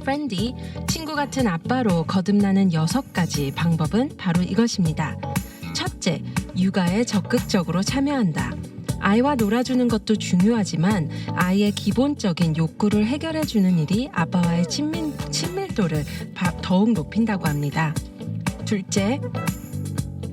friendly, 친구 같은 아빠로 거듭나는 6가지 방법은 바로 이것입니다. 첫째, 육아에 적극적으로 참여한다. 아이와 놀아주는 것도 중요하지만 아이의 기본적인 욕구를 해결해주는 일이 아빠와의 친밀도를 더욱 높인다고 합니다. 둘째,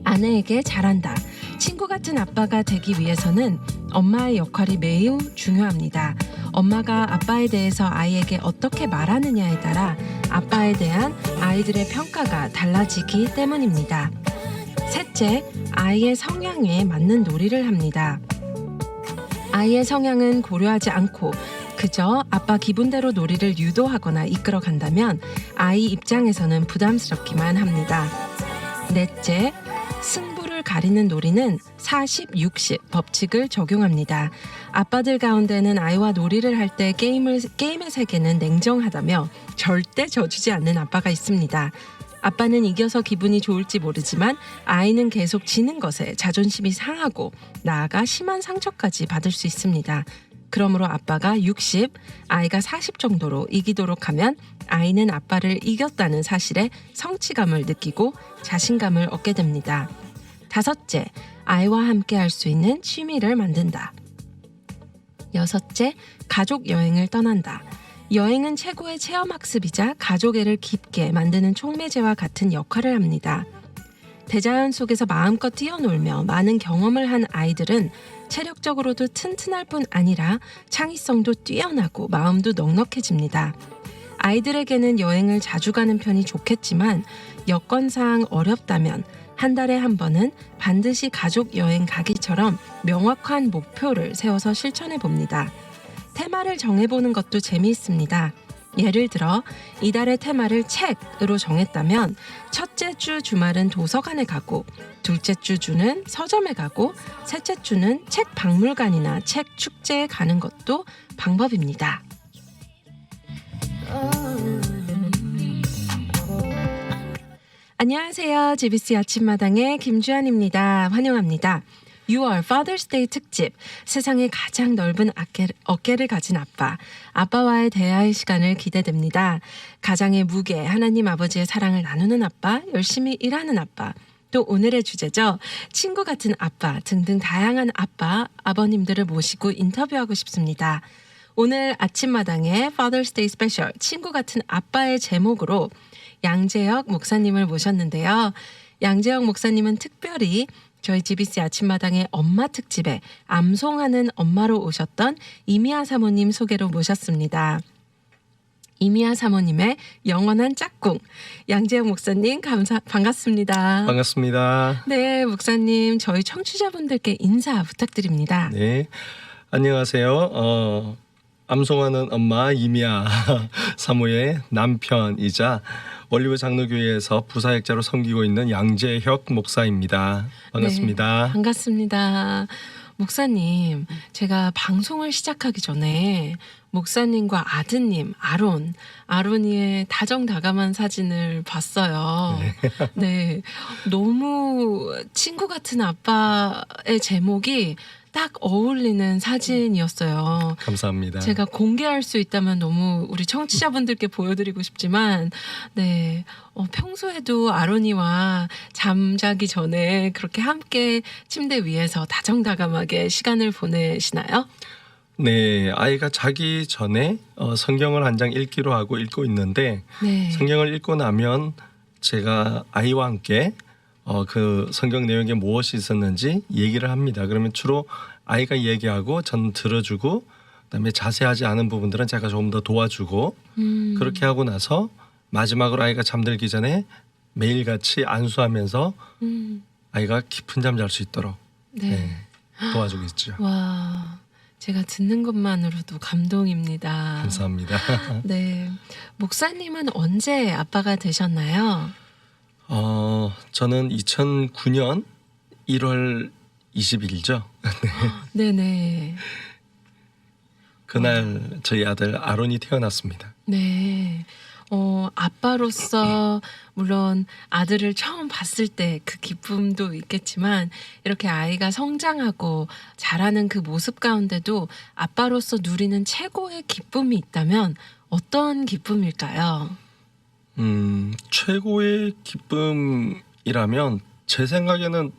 아내에게 잘한다. 친구 같은 아빠가 되기 위해서는 엄마의 역할이 매우 중요합니다. 엄마가 아빠에 대해서 아이에게 어떻게 말하느냐에 따라 아빠에 대한 아이들의 평가가 달라지기 때문입니다. 셋째, 아이의 성향에 맞는 놀이를 합니다. 아이의 성향은 고려하지 않고 그저 아빠 기분대로 놀이를 유도하거나 이끌어 간다면 아이 입장에서는 부담스럽기만 합니다. 넷째, 승부를 가리는 놀이는 40-60 법칙을 적용합니다. 아빠들 가운데는 아이와 놀이를 할 때 게임의 세계는 냉정하다며 절대 져주지 않는 아빠가 있습니다. 아빠는 이겨서 기분이 좋을지 모르지만 아이는 계속 지는 것에 자존심이 상하고 나아가 심한 상처까지 받을 수 있습니다. 그러므로 아빠가 60, 아이가 40 정도로 이기도록 하면 아이는 아빠를 이겼다는 사실에 성취감을 느끼고 자신감을 얻게 됩니다. 다섯째, 아이와 함께 할 수 있는 취미를 만든다. 여섯째, 가족 여행을 떠난다. 여행은 최고의 체험학습이자 가족애를 깊게 만드는 촉매제와 같은 역할을 합니다. 대자연 속에서 마음껏 뛰어놀며 많은 경험을 한 아이들은 체력적으로도 튼튼할 뿐 아니라 창의성도 뛰어나고 마음도 넉넉해집니다. 아이들에게는 여행을 자주 가는 편이 좋겠지만 여건상 어렵다면 한 달에 한 번은 반드시 가족 여행 가기처럼 명확한 목표를 세워서 실천해 봅니다. 테마를 정해보는 것도 재미있습니다. 예를 들어 이달의 테마를 책으로 정했다면 첫째 주 주말은 도서관에 가고 둘째 주는 서점에 가고 셋째 주는 책 박물관이나 책 축제에 가는 것도 방법입니다. 안녕하세요. GBC 아침마당의 김주한입니다. 환영합니다. 6월 Father's Day 특집, 세상에 가장 넓은 어깨를 가진 아빠와의 대화의 시간을 기대됩니다. 가장의 무게, 하나님 아버지의 사랑을 나누는 아빠, 열심히 일하는 아빠, 또 오늘의 주제죠. 친구 같은 아빠 등등 다양한 아버님들을 모시고 인터뷰하고 싶습니다. 오늘 아침마당의 Father's Day 스페셜, 친구 같은 아빠의 제목으로 양재혁 목사님을 모셨는데요. 양재혁 목사님은 특별히 저희 GBC 아침마당의 엄마 특집에 암송하는 엄마로 오셨던 이미아 사모님 소개로 모셨습니다. 이미아 사모님의 영원한 짝꿍 양재혁 목사님 반갑습니다. 반갑습니다. 네, 목사님 저희 청취자분들께 인사 부탁드립니다. 네, 안녕하세요. 암송하는 엄마 이미아 사모의 남편이자 올리브 장로교회에서 부사역자로 섬기고 있는 양재혁 목사입니다. 반갑습니다. 네, 반갑습니다. 목사님, 제가 방송을 시작하기 전에 목사님과 아드님 아론이의 다정다감한 사진을 봤어요. 네, 너무 친구 같은 아빠의 제목이 딱 어울리는 사진이었어요. 감사합니다. 제가 공개할 수 있다면 너무 우리 청취자분들께 보여드리고 싶지만 네, 평소에도 아론이와 잠자기 전에 그렇게 함께 침대 위에서 다정다감하게 시간을 보내시나요? 네, 아이가 자기 전에 성경을 한 장 읽기로 하고 읽고 있는데 네. 성경을 읽고 나면 제가 아이와 함께 그 성경 내용에 무엇이 있었는지 얘기를 합니다. 그러면 주로 아이가 얘기하고 전 들어주고 그다음에 자세하지 않은 부분들은 제가 조금 더 도와주고 그렇게 하고 나서 마지막으로 아이가 잠들기 전에 매일같이 안수하면서 아이가 깊은 잠 잘 수 있도록 네. 도와주고 있죠. 와, 제가 듣는 것만으로도 감동입니다. 감사합니다. 네, 목사님은 언제 아빠가 되셨나요? 저는 2009년 1월 20일이죠. 네네. 그날 저희 아들 아론이 태어났습니다. 네. 아빠로서 물론 아들을 처음 봤을 때 그 기쁨도 있겠지만 이렇게 아이가 성장하고 자라는 그 모습 가운데도 아빠로서 누리는 최고의 기쁨이 있다면 어떤 기쁨일까요? 최고의 기쁨이라면 제 생각에는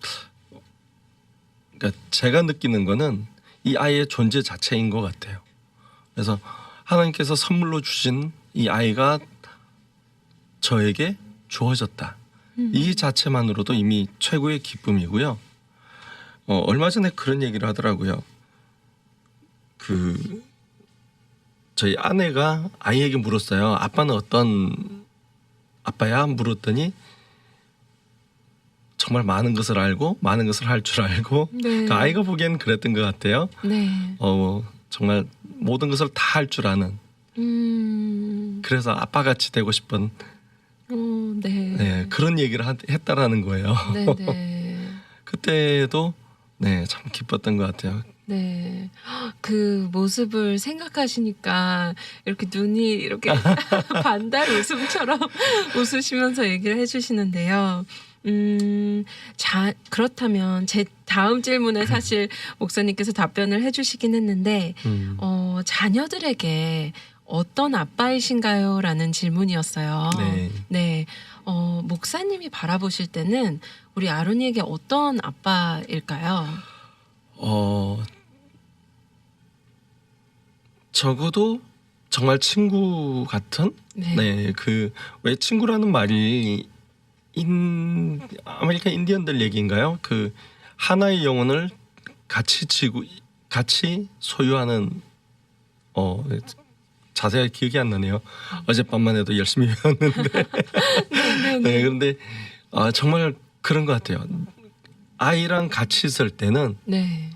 그러니까 제가 느끼는 거는 이 아이의 존재 자체인 것 같아요. 그래서 하나님께서 선물로 주신 이 아이가 저에게 주어졌다. 이 자체만으로도 이미 최고의 기쁨이고요. 얼마 전에 그런 얘기를 하더라고요. 저희 아내가 아이에게 물었어요. 아빠는 어떤 아빠야? 물었더니 정말 많은 것을 알고 많은 것을 할 줄 알고 네. 그러니까 아이가 보기에는 그랬던 것 같아요. 네. 정말 모든 것을 다 할 줄 아는. 그래서 아빠같이 되고 싶은 네. 네, 그런 얘기를 했다라는 거예요. 네네. 그때도 네, 참 기뻤던 것 같아요. 네. 그 모습을 생각하시니까 이렇게 눈이 이렇게 반달 웃음처럼 웃으시면서 얘기를 해주시는데요. 그렇다면 제 다음 질문에 사실 목사님께서 답변을 해주시긴 했는데, 자녀들에게 어떤 아빠이신가요? 라는 질문이었어요. 네. 네. 목사님이 바라보실 때는 우리 아론이에게 어떤 아빠일까요? 적어도 정말 친구 같은 네. 왜 친구라는 말이 아메리카 인디언들 얘기인가요? 하나의 영혼을 같이 소유하는 자세히 기억이 안 나네요. 어젯밤만 해도 열심히 배웠는데. 네, 그런데 정말 그런 것 같아요. 아이랑 같이 있을 때는 네.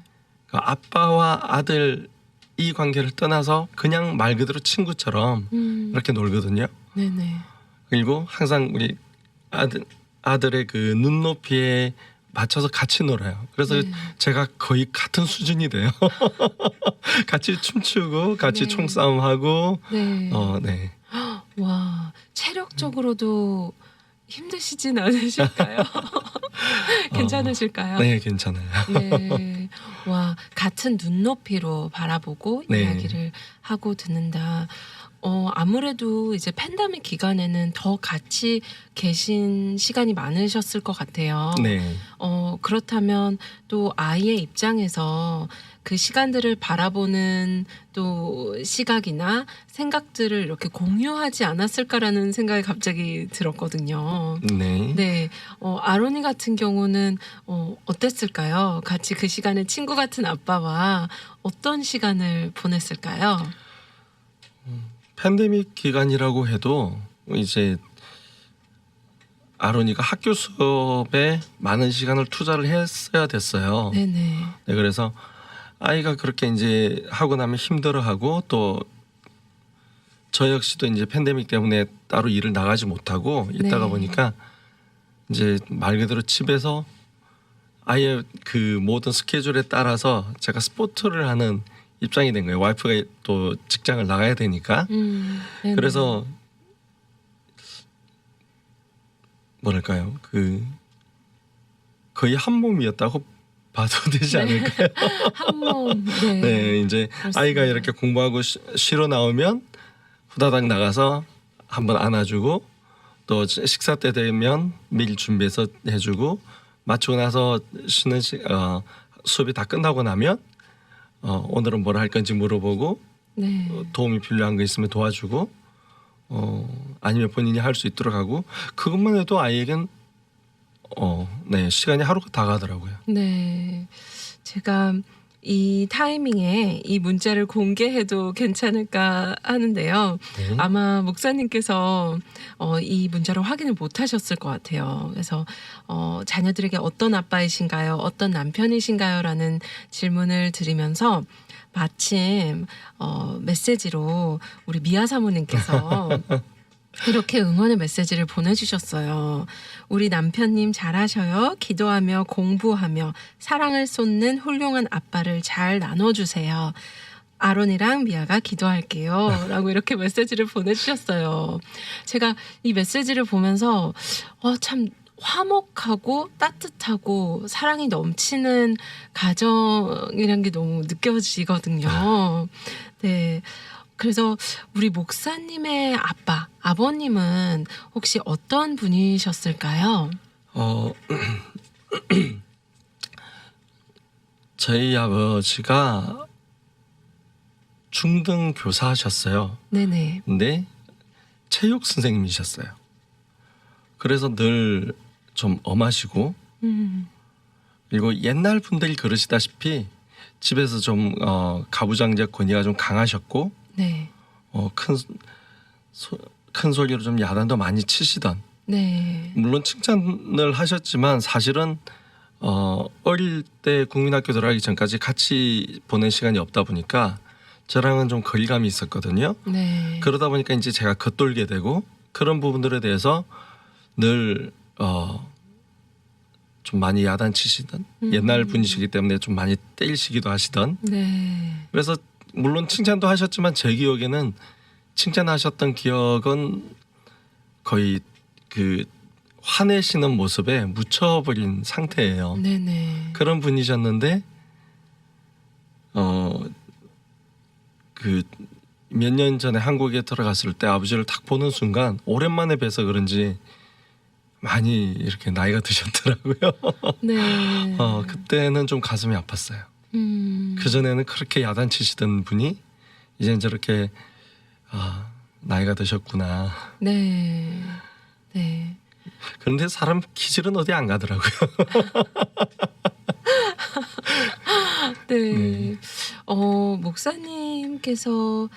아빠와 아들 이 관계를 떠나서 그냥 말 그대로 친구처럼 이렇게 놀거든요. 네네. 그리고 항상 우리 아들의 그 눈높이에 맞춰서 같이 놀아요. 그래서 네. 제가 거의 같은 수준이 돼요. 같이 춤추고 같이 네. 총싸움하고 네. 네. 와, 체력적으로도 힘드시진 않으실까요? 괜찮으실까요? 네, 괜찮아요. 네. 와, 같은 눈높이로 바라보고 네. 이야기를 하고 듣는다. 아무래도 이제 팬데믹 기간에는 더 같이 계신 시간이 많으셨을 것 같아요. 네. 그렇다면 또 아이의 입장에서 그 시간들을 바라보는 또 시각이나 생각들을 이렇게 공유하지 않았을까라는 생각이 갑자기 들었거든요. 네. 네, 아론이 같은 경우는 어땠을까요? 같이 그 시간에 친구 같은 아빠와 어떤 시간을 보냈을까요? 팬데믹 기간이라고 해도 이제 아론이가 학교 수업에 많은 시간을 투자를 했어야 됐어요. 네네. 네, 그래서 아이가 그렇게 이제 하고 나면 힘들어하고 또 저 역시도 이제 팬데믹 때문에 따로 일을 나가지 못하고 있다가 네. 보니까 이제 말 그대로 집에서 아예 그 모든 스케줄에 따라서 제가 스포츠를 하는 입장이 된 거예요. 와이프가 또 직장을 나가야 되니까. 네네. 그래서 뭐랄까요, 거의 한 몸이었다고 봐도 되지 않을까요? 한 몸. 네. 네, 이제 그렇습니다. 아이가 이렇게 공부하고 쉬러 나오면 후다닥 나가서 한번 안아주고 또 식사 때 되면 미리 준비해서 해주고 마치고 나서 쉬는 수업이 다 끝나고 나면 오늘은 뭘 할 건지 물어보고 네. 도움이 필요한 거 있으면 도와주고 아니면 본인이 할 수 있도록 하고 그것만 해도 아이에겐 네, 시간이 하루가 다 가더라고요. 네. 제가 이 타이밍에 이 문자를 공개해도 괜찮을까 하는데요. 네. 아마 목사님께서 이 문자를 확인을 못 하셨을 것 같아요. 그래서 자녀들에게 어떤 아빠이신가요? 어떤 남편이신가요? 라는 질문을 드리면서 마침 메시지로 우리 미아 사모님께서 이렇게 응원의 메시지를 보내주셨어요. 우리 남편님 잘하셔요. 기도하며 공부하며 사랑을 쏟는 훌륭한 아빠를 잘 나눠주세요. 아론이랑 미아가 기도할게요. 라고 이렇게 메시지를 보내주셨어요. 제가 이 메시지를 보면서 참 화목하고 따뜻하고 사랑이 넘치는 가정이란 게 너무 느껴지거든요. 네. 그래서 우리 목사님의 아버님은 혹시 어떤 분이셨을까요? 저희 아버지가 중등 교사하셨어요. 네네. 근데 체육 선생님이셨어요. 그래서 늘 좀 엄하시고 그리고 옛날 분들이 그러시다시피 집에서 좀 가부장적 권위가 좀 강하셨고 네. 큰 소리로 좀 야단도 많이 치시던 네. 물론 칭찬을 하셨지만 사실은 어릴 때 국민학교 들어가기 전까지 같이 보낸 시간이 없다 보니까 저랑은 좀 거리감이 있었거든요. 네. 그러다 보니까 이제 제가 겉돌게 되고 그런 부분들에 대해서 늘 좀 많이 야단치시던 옛날 분이시기 때문에 좀 많이 때리시기도 하시던 네. 그래서 물론 칭찬도 하셨지만 제 기억에는 칭찬하셨던 기억은 거의 그 화내시는 모습에 묻혀버린 상태예요. 네네. 그런 분이셨는데 그 몇 년 전에 한국에 들어갔을 때 아버지를 딱 보는 순간 오랜만에 뵈서 그런지 많이 이렇게 나이가 드셨더라고요. 네. 그때는 좀 가슴이 아팠어요. 음. 그전에는 그렇게 야단치시던 분이 이제는 저렇게 나이가 드셨구나. 네. 네. 그런데 사람 기질은 어디 안 가더라고요. 네. 목사님께서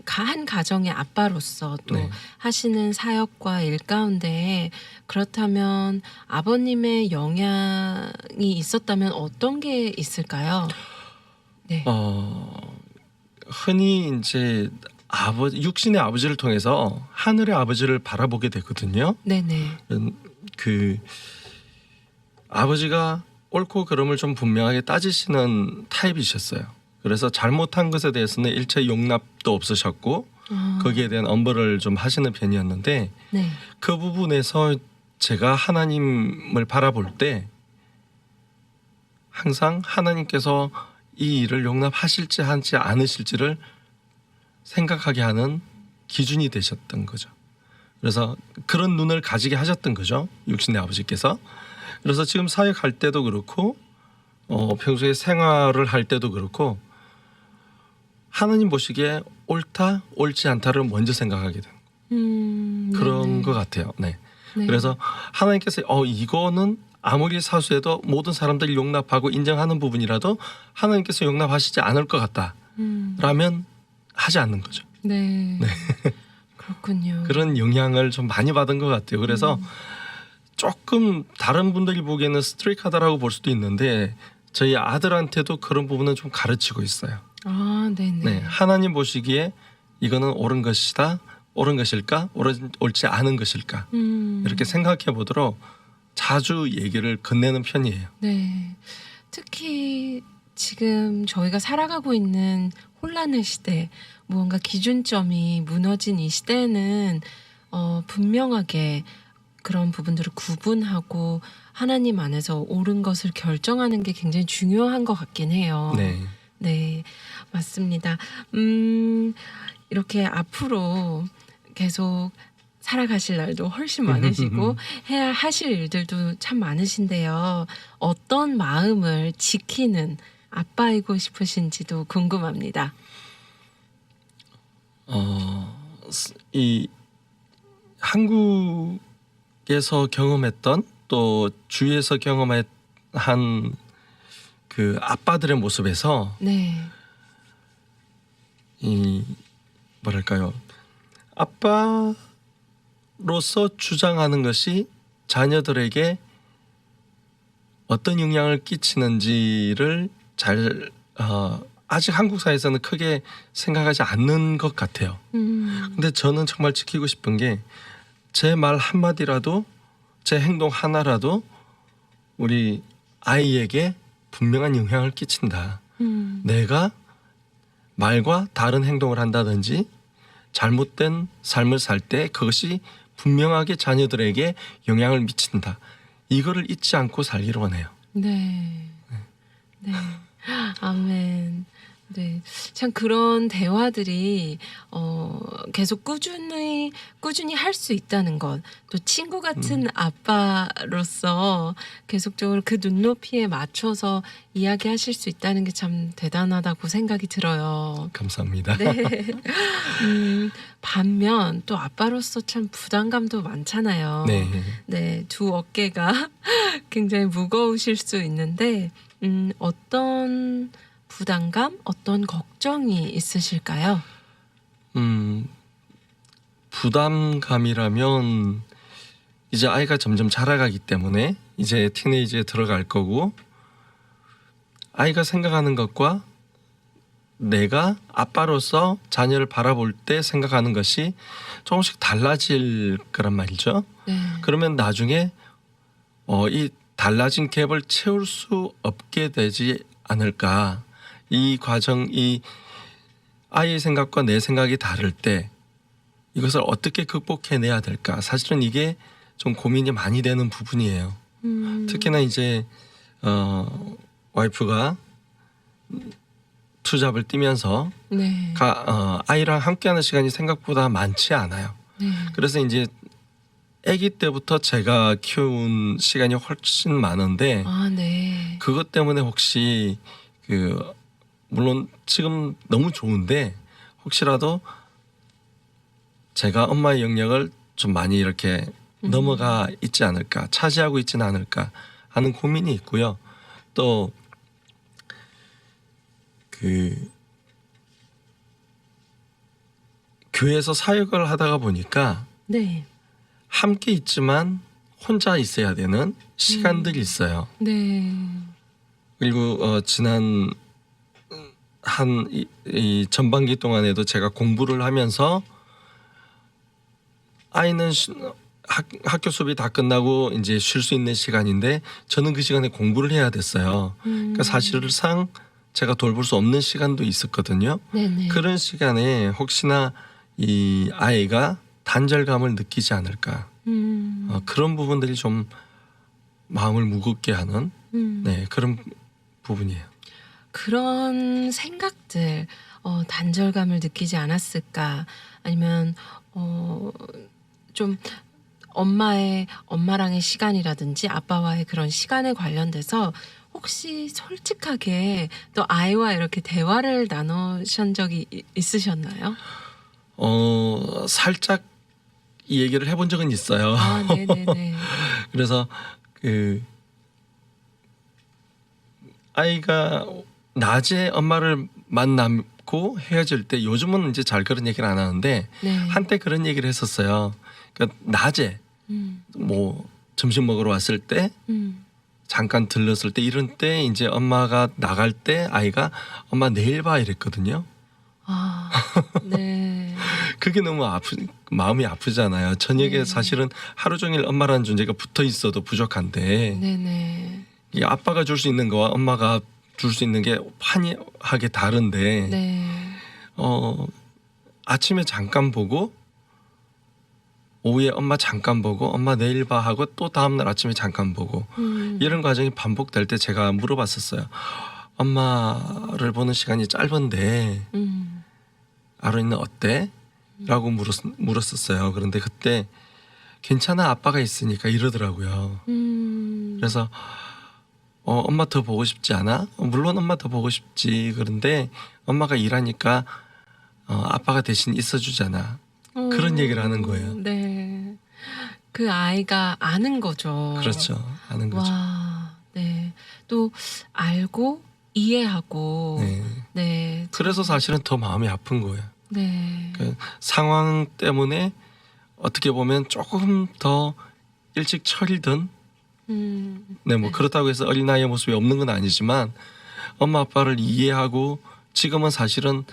한 가정의 아빠로서 또 네. 하시는 사역과 일 가운데 그렇다면 아버님의 영향이 있었다면 어떤 게 있을까요? 네. 흔히 이제 육신의 아버지를 통해서 하늘의 아버지를 바라보게 되거든요. 네네. 그 아버지가 옳고 그름을 좀 분명하게 따지시는 타입이셨어요. 그래서 잘못한 것에 대해서는 일체 용납도 없으셨고 거기에 대한 엄벌을 좀 하시는 편이었는데 네. 그 부분에서 제가 하나님을 바라볼 때 항상 하나님께서 이 일을 용납하실지 하지 않으실지를 생각하게 하는 기준이 되셨던 거죠. 그래서 그런 눈을 가지게 하셨던 거죠. 육신의 아버지께서. 그래서 지금 사역할 때도 그렇고 평소에 생활을 할 때도 그렇고 하나님 보시기에 옳다 옳지 않다를 먼저 생각하게 되는 그런 네네. 것 같아요. 네. 네. 그래서 하나님께서 이거는 아무리 사수해도 모든 사람들이 용납하고 인정하는 부분이라도 하나님께서 용납하시지 않을 것 같다라면 하지 않는 거죠. 네. 그렇군요. 그런 영향을 좀 많이 받은 것 같아요. 그래서 조금 다른 분들이 보기에는 스트레이트하다라고 볼 수도 있는데 저희 아들한테도 그런 부분은 좀 가르치고 있어요. 아, 네네. 네, 하나님 보시기에 이거는 옳은 것이다, 옳은 것일까, 옳지 않은 것일까 이렇게 생각해 보도록 자주 얘기를 건네는 편이에요. 네. 특히 지금 저희가 살아가고 있는 혼란의 시대, 무언가 기준점이 무너진 이 시대에는 분명하게 그런 부분들을 구분하고 하나님 안에서 옳은 것을 결정하는 게 굉장히 중요한 것 같긴 해요. 네, 네, 맞습니다. 이렇게 앞으로 계속 살아가실 날도 훨씬 많으시고 해야 하실 일들도 참 많으신데요. 어떤 마음을 지키는 아빠이고 싶으신지도 궁금합니다. 이 한국에서 경험했던 또 주위에서 경험한 그 아빠들의 모습에서 네, 이 뭐랄까요, 아빠로서 주장하는 것이 자녀들에게 어떤 영향을 끼치는지를 잘 아직 한국 사회에서는 크게 생각하지 않는 것 같아요. 근데 저는 정말 지키고 싶은 게 제 말 한마디라도 제 행동 하나라도 우리 아이에게 분명한 영향을 끼친다. 내가 말과 다른 행동을 한다든지 잘못된 삶을 살 때 그것이 분명하게 자녀들에게 영향을 미친다. 이거를 잊지 않고 살기를 원해요. 네, 네. 아멘. 네, 참 그런 대화들이 계속 꾸준히 할 수 있다는 것, 또 친구 같은 아빠로서 계속적으로 그 눈높이에 맞춰서 이야기하실 수 있다는 게 참 대단하다고 생각이 들어요. 감사합니다. 네. 반면 또 아빠로서 참 부담감도 많잖아요. 네. 네, 두 어깨가 굉장히 무거우실 수 있는데 어떤 부담감, 어떤 걱정이 있으실까요? 부담감이라면 이제 아이가 점점 자라가기 때문에 이제 티네이지에 들어갈 거고 아이가 생각하는 것과 내가 아빠로서 자녀를 바라볼 때 생각하는 것이 조금씩 달라질 거란 말이죠. 네. 그러면 나중에 이 달라진 갭을 채울 수 없게 되지 않을까. 이 과정이 아이의 생각과 내 생각이 다를 때 이것을 어떻게 극복해내야 될까. 사실은 이게 좀 고민이 많이 되는 부분이에요. 특히나 이제 와이프가 투잡을 뛰면서 네. 아이랑 함께하는 시간이 생각보다 많지 않아요. 네. 그래서 이제 아기 때부터 제가 키운 시간이 훨씬 많은데 아, 네. 그것 때문에 혹시 물론 지금 너무 좋은데 혹시라도 제가 엄마의 영역을 좀 많이 이렇게 넘어가 있지 않을까, 차지하고 있지는 않을까 하는 고민이 있고요. 또 교회에서 사역을 하다가 보니까 네. 함께 함께 있지만 혼자 있어야 되는 시간들이 있어요. 네. 그리고 지난 이 전반기 동안에도 제가 공부를 하면서 아이는 학교 수업이 다 끝나고 이제 쉴 수 있는 시간인데 저는 그 시간에 공부를 해야 됐어요. 그러니까 사실상 제가 돌볼 수 없는 시간도 있었거든요. 네네. 그런 시간에 혹시나 이 아이가 단절감을 느끼지 않을까. 그런 부분들이 좀 마음을 무겁게 하는 네, 그런 부분이에요. 그런 생각들, 단절감을 느끼지 않았을까? 아니면 좀 엄마랑의 시간이라든지 아빠와의 그런 시간에 관련돼서 혹시 솔직하게 또 아이와 이렇게 대화를 나누신 적이 있으셨나요? 살짝 이 얘기를 해본 적은 있어요. 아, 네네네. 그래서 아이가 낮에 엄마를 만나고 헤어질 때 요즘은 이제 잘 그런 얘기를 안 하는데 네. 한때 그런 얘기를 했었어요. 그러니까 낮에 뭐 점심 먹으러 왔을 때 잠깐 들렀을 때 이런 때 이제 엄마가 나갈 때 아이가 엄마 내일 봐 이랬거든요. 아, 네. 그게 너무 마음이 아프잖아요. 저녁에 네. 사실은 하루 종일 엄마라는 존재가 붙어 있어도 부족한데 네네. 이 아빠가 줄 수 있는 거와 엄마가 줄 수 있는 게 환하게 다른데 네. 아침에 잠깐 보고 오후에 엄마 잠깐 보고 엄마 내일 봐 하고 또 다음날 아침에 잠깐 보고 이런 과정이 반복될 때 제가 물어봤었어요. 엄마를 보는 시간이 짧은데 아론이는 어때? 라고 물었었어요. 그런데 그때 괜찮아 아빠가 있으니까 이러더라고요. 그래서 엄마 더 보고 싶지 않아? 물론 엄마 더 보고 싶지. 그런데 엄마가 일하니까 아빠가 대신 있어주잖아. 그런 얘기를 하는 거예요. 네. 그 아이가 아는 거죠. 그렇죠. 아는 거죠. 와, 네. 또 알고 이해하고, 네. 네. 그래서 사실은 더 마음이 아픈 거예요. 네. 그 상황 때문에 어떻게 보면 조금 더 일찍 철든 네, 뭐 그렇다고 해서 어린아이의 모습이 없는 건 아니지만 엄마 아빠를 이해하고 지금은 사실은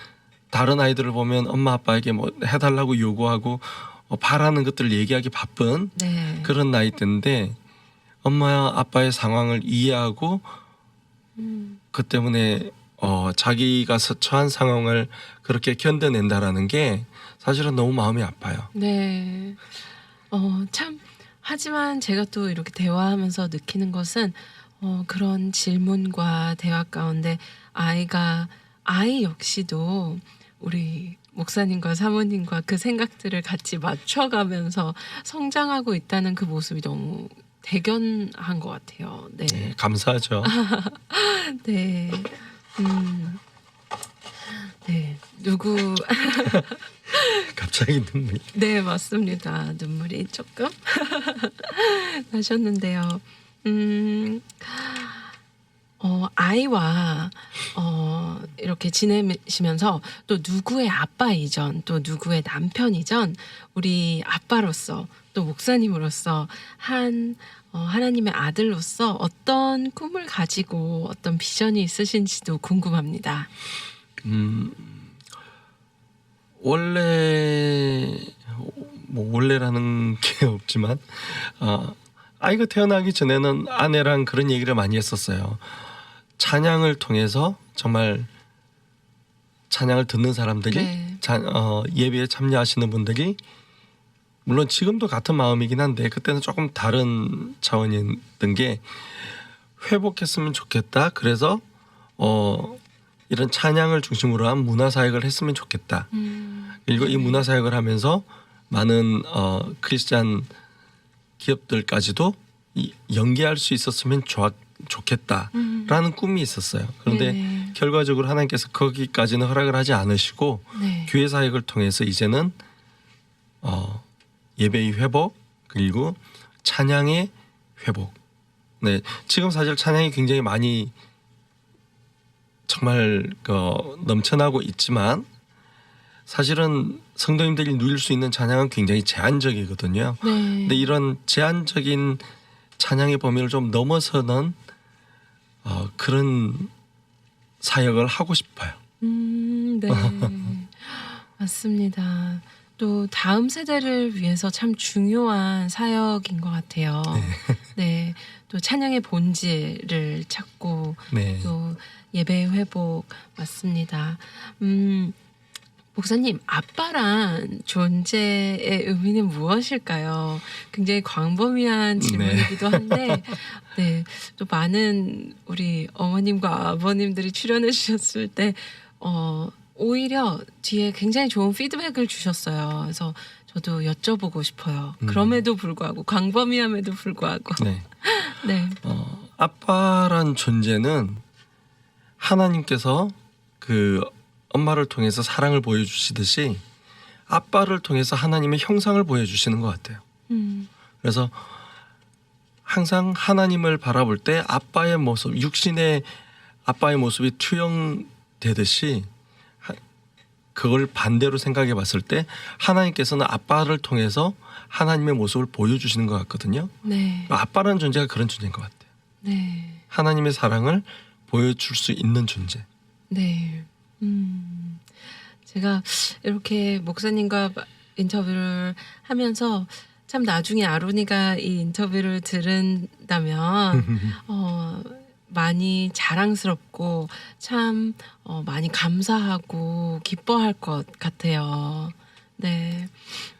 다른 아이들을 보면 엄마 아빠에게 뭐 해달라고 요구하고 바라는 것들을 얘기하기 바쁜 네. 그런 나이 때인데 엄마 아빠의 상황을 이해하고 그 때문에 자기가 처한 상황을 그렇게 견뎌낸다라는 게 사실은 너무 마음이 아파요. 네. 참, 하지만 제가 또 이렇게 대화하면서 느끼는 것은 그런 질문과 대화 가운데 아이가 아이 역시도 우리 목사님과 사모님과 그 생각들을 같이 맞춰가면서 성장하고 있다는 그 모습이 너무 대견한 것 같아요. 네. 네, 감사하죠. 네. 네. 누구 갑자기 눈물이. 네, 맞습니다. 눈물이 조금 나셨는데요. 아이와 이렇게 지내시면서 또 누구의 아빠이전 또 누구의 남편이전 우리 아빠로서 또 목사님으로서 하나님의 아들로서 어떤 꿈을 가지고 어떤 비전이 있으신지도 궁금합니다. 원래 뭐 원래라는 게 없지만 아이가 태어나기 전에는 아내랑 그런 얘기를 많이 했었어요. 찬양을 통해서 정말 찬양을 듣는 사람들이 네. 예배에 참여하시는 분들이 물론 지금도 같은 마음이긴 한데 그때는 조금 다른 차원이었던 게 회복했으면 좋겠다. 그래서 이런 찬양을 중심으로 한 문화사역을 했으면 좋겠다. 그리고 이 문화사역을 하면서 많은 크리스찬 기업들까지도 연계할 수 있었으면 좋겠다라는 꿈이 있었어요. 그런데 네. 결과적으로 하나님께서 거기까지는 허락을 하지 않으시고 네. 교회 사역을 통해서 이제는 예배의 회복 그리고 찬양의 회복. 네, 지금 사실 찬양이 굉장히 많이 정말 넘쳐나고 있지만 사실은 성도님들이 누릴 수 있는 찬양은 굉장히 제한적이거든요. 네. 근데 이런 제한적인 찬양의 범위를 좀 넘어서는 그런 사역을 하고 싶어요. 네. 맞습니다. 또 다음 세대를 위해서 참 중요한 사역인 것 같아요. 네. 또 찬양의 본질을 찾고 네. 또 예배의 회복 맞습니다. 목사님, 아빠란 존재의 의미는 무엇일까요? 굉장히 광범위한 질문이기도 한데, 네, 또 많은 우리 어머님과 아버님들이 출연해 주셨을 때, 오히려 뒤에 굉장히 좋은 피드백을 주셨어요. 그래서 저도 여쭤보고 싶어요. 그럼에도 불구하고, 광범위함에도 불구하고. 네. 네. 아빠란 존재는 하나님께서 그 엄마를 통해서 사랑을 보여주시듯이 아빠를 통해서 하나님의 형상을 보여주시는 것 같아요. 그래서 항상 하나님을 바라볼 때 아빠의 모습, 육신의 아빠의 모습이 투영되듯이 그걸 반대로 생각해 봤을 때 하나님께서는 아빠를 통해서 하나님의 모습을 보여주시는 것 같거든요. 네. 아빠라는 존재가 그런 존재인 것 같아요. 네. 하나님의 사랑을 보여줄 수 있는 존재. 네. 제가 이렇게 목사님과 인터뷰를 하면서 참 나중에 아론이가 이 인터뷰를 들은다면 많이 자랑스럽고 참 많이 감사하고 기뻐할 것 같아요. 네.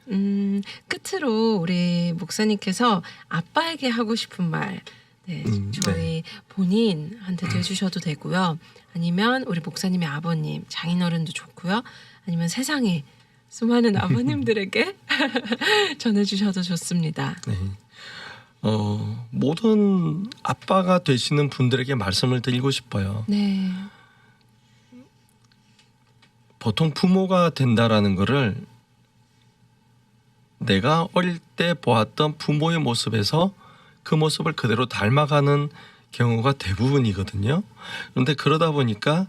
끝으로 우리 목사님께서 아빠에게 하고 싶은 말, 네, 저희 본인한테도 해주셔도 되고요. 아니면 우리 목사님의 아버님, 장인어른도 좋고요. 아니면 세상에 수많은 아버님들에게 전해주셔도 좋습니다. 네. 모든 아빠가 되시는 분들에게 말씀을 드리고 싶어요. 네. 보통 부모가 된다라는 거를 내가 어릴 때 보았던 부모의 모습에서 그 모습을 그대로 닮아가는 경우가 대부분이거든요. 그런데 그러다 보니까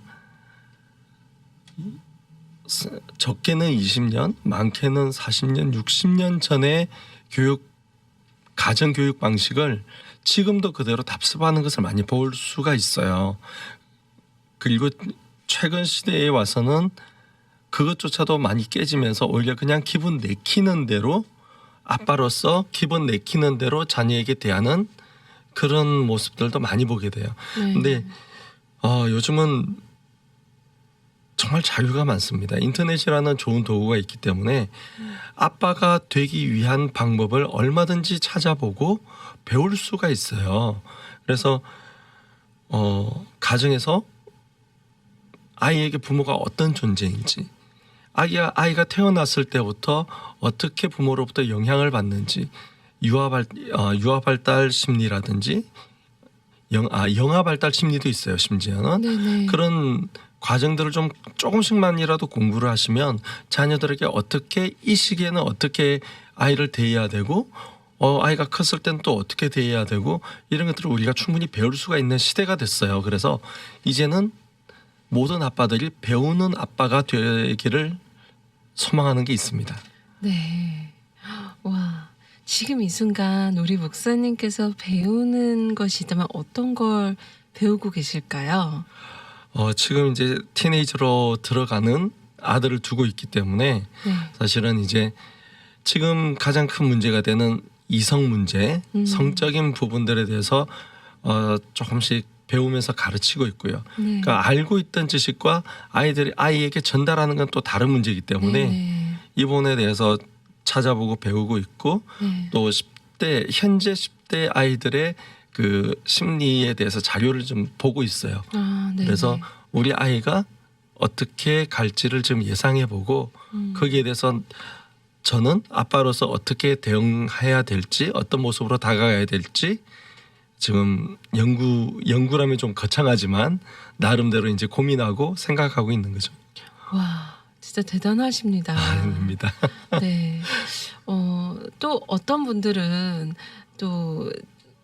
적게는 20년, 많게는 40년, 60년 전의 가정교육 방식을 지금도 그대로 답습하는 것을 많이 볼 수가 있어요. 그리고 최근 시대에 와서는 그것조차도 많이 깨지면서 오히려 그냥 기분 내키는 대로 아빠로서 기분 내키는 대로 자녀에게 대하는 그런 모습들도 많이 보게 돼요. 근데 요즘은 정말 자유가 많습니다. 인터넷이라는 좋은 도구가 있기 때문에 아빠가 되기 위한 방법을 얼마든지 찾아보고 배울 수가 있어요. 그래서 가정에서 아이에게 부모가 어떤 존재인지, 아이가 태어났을 때부터 어떻게 부모로부터 영향을 받는지, 유아 발달 심리라든지 영아 발달 심리도 있어요. 심지어는 네네. 그런 과정들을 좀 조금씩만이라도 공부를 하시면 자녀들에게 어떻게 이 시기에는 어떻게 아이를 대해야 되고 아이가 컸을 때는 또 어떻게 대해야 되고 이런 것들을 우리가 충분히 배울 수가 있는 시대가 됐어요. 그래서 이제는 모든 아빠들이 배우는 아빠가 되기를 소망하는 게 있습니다. 네. 와, 지금 이 순간 우리 목사님께서 배우는 것이 있다면 어떤 걸 배우고 계실까요? 지금 이제 티네이저로 들어가는 아들을 두고 있기 때문에 네. 사실은 이제 지금 가장 큰 문제가 되는 이성 문제, 성적인 부분들에 대해서 조금씩 배우면서 가르치고 있고요. 네. 그러니까 알고 있던 지식과 아이에게 전달하는 건 또 다른 문제이기 때문에 네. 이 부분에 대해서 찾아보고 배우고 있고 네. 또 현재 10대 아이들의 그 심리에 대해서 자료를 좀 보고 있어요. 아, 네네. 그래서 우리 아이가 어떻게 갈지를 좀 예상해보고 거기에 대해서 저는 아빠로서 어떻게 대응해야 될지 어떤 모습으로 다가가야 될지 지금 연구라면 좀 거창하지만 나름대로 이제 고민하고 생각하고 있는 거죠. 와, 진짜 대단하십니다. 아닙니다. 네. 또 어떤 분들은 또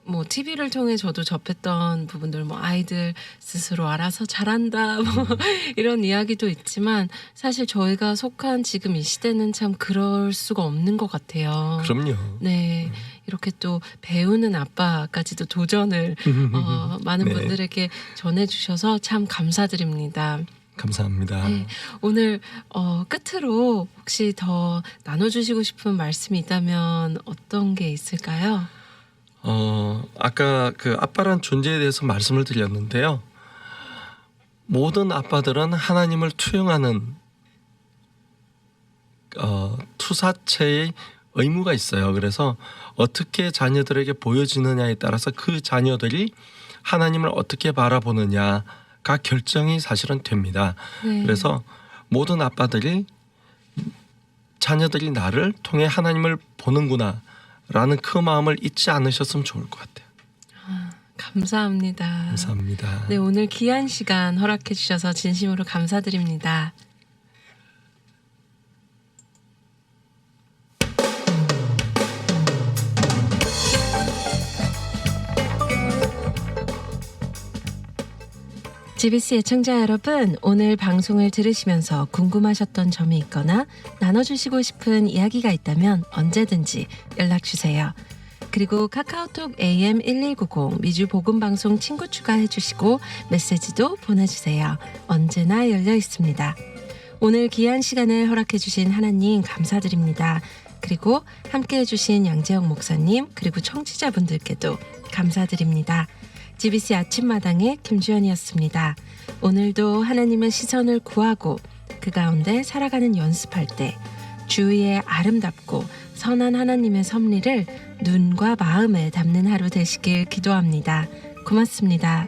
뭐 TV를 통해 저도 접했던 부분들, 뭐 아이들 스스로 알아서 잘한다, 뭐 이런 이야기도 있지만 사실 저희가 속한 지금 이 시대는 참 그럴 수가 없는 것 같아요. 그럼요. 네. 이렇게 또 배우는 아빠까지도 도전을 많은 네. 분들에게 전해주셔서 참 감사드립니다. 감사합니다. 네, 오늘 끝으로 혹시 더 나눠주시고 싶은 말씀이 있다면 어떤 게 있을까요? 아까 그 아빠란 존재에 대해서 말씀을 드렸는데요. 모든 아빠들은 하나님을 투영하는 투사체의 의무가 있어요. 그래서 어떻게 자녀들에게 보여지느냐에 따라서 그 자녀들이 하나님을 어떻게 바라보느냐가 결정이 사실은 됩니다. 네. 그래서 모든 아빠들이 자녀들이 나를 통해 하나님을 보는구나 라는 그 마음을 잊지 않으셨으면 좋을 것 같아요. 감사합니다. 감사합니다. 네, 오늘 귀한 시간 허락해 주셔서 진심으로 감사드립니다. GBC 애청자 여러분, 오늘 방송을 들으시면서 궁금하셨던 점이 있거나 나눠주시고 싶은 이야기가 있다면 언제든지 연락주세요. 그리고 카카오톡 AM1190 미주 복음방송 친구 추가해주시고 메시지도 보내주세요. 언제나 열려 있습니다. 오늘 귀한 시간을 허락해주신 하나님 감사드립니다. 그리고 함께해주신 양재영 목사님 그리고 청취자분들께도 감사드립니다. GBC 아침마당의 김주연이었습니다. 오늘도 하나님의 시선을 구하고 그 가운데 살아가는 연습할 때 주위의 아름답고 선한 하나님의 섭리를 눈과 마음에 담는 하루 되시길 기도합니다. 고맙습니다.